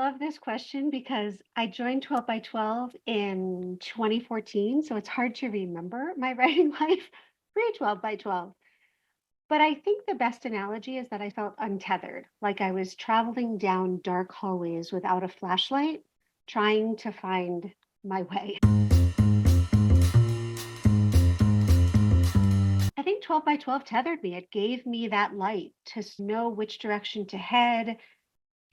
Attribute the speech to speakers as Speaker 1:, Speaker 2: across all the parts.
Speaker 1: love this question because I joined 12 by 12 in 2014, so it's hard to remember my writing life pre 12 by 12. But I think the best analogy is that I felt untethered, like I was traveling down dark hallways without a flashlight, trying to find my way. I think 12 by 12 tethered me. It gave me that light to know which direction to head,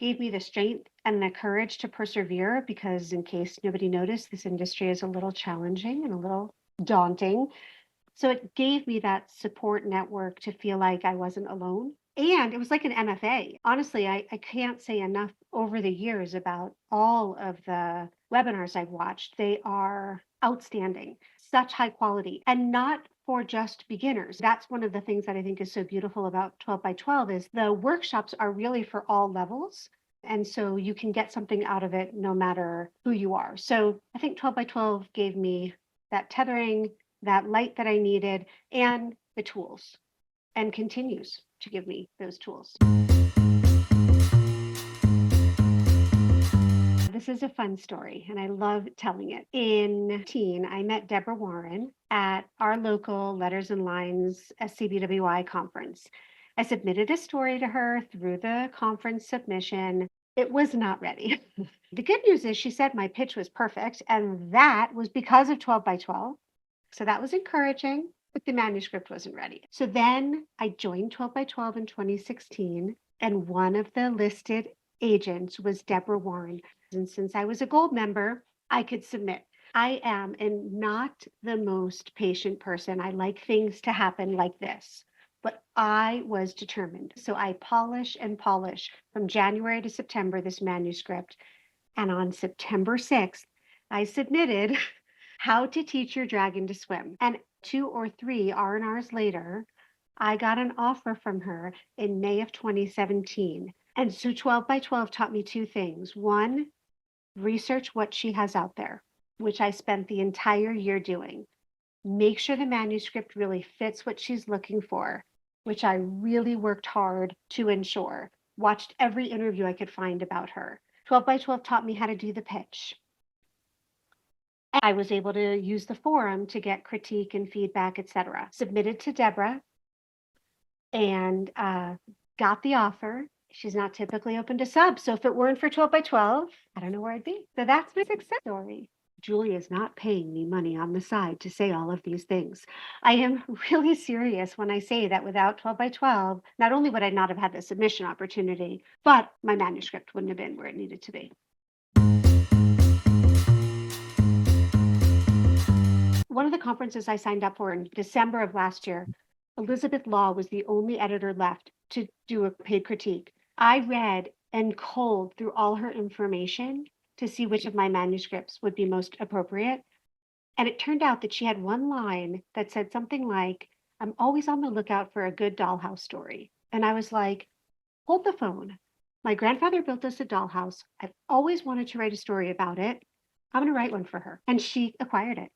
Speaker 1: gave me the strength and the courage to persevere because, in case nobody noticed, this industry is a little challenging and a little daunting. So it gave me that support network to feel like I wasn't alone. And it was like an MFA. Honestly, I can't say enough over the years about all of the webinars I've watched. They are outstanding, such high quality, and not for just beginners. That's one of the things that I think is so beautiful about 12 by 12 is the workshops are really for all levels. And so you can get something out of it no matter who you are. So I think 12 by 12 gave me that tethering, that light that I needed, and the tools, and continues to give me those tools. This is a fun story, and I love telling it. In teen, I met Deborah Warren at our local Letters and Lines SCBWI conference. I submitted a story to her through the conference submission. It was not ready. The good news is she said my pitch was perfect, and that was because of 12 by 12. So that was encouraging, but the manuscript wasn't ready. So then I joined 12 by 12 in 2016, and one of the listed agents was Deborah Warren. And since I was a gold member, I could submit. I am and not the most patient person. I like things to happen like this, but I was determined. So I polish and polish from January to September this manuscript. And on September 6th, I submitted How to Teach Your Dragon to Swim. And 2 or 3 R&Rs later, I got an offer from her in May of 2017. And so 12 by 12 taught me 2 things. One, research what she has out there, which I spent the entire year doing. Make sure the manuscript really fits what she's looking for, which I really worked hard to ensure. Watched every interview I could find about her. 12 by 12 taught me how to do the pitch. I was able to use the forum to get critique and feedback, etc. Submitted to Deborah and got the offer. She's not typically open to subs. So if it weren't for 12 by 12, I don't know where I'd be. So that's my success story. Julie is not paying me money on the side to say all of these things. I am really serious when I say that without 12 by 12, not only would I not have had the submission opportunity, but my manuscript wouldn't have been where it needed to be. One of the conferences I signed up for in December of last year, Elizabeth Law was the only editor left to do a paid critique. I read and culled through all her information to see which of my manuscripts would be most appropriate. And it turned out that she had one line that said something like, I'm always on the lookout for a good dollhouse story. And I was like, hold the phone. My grandfather built us a dollhouse. I've always wanted to write a story about it. I'm going to write one for her. And she acquired it.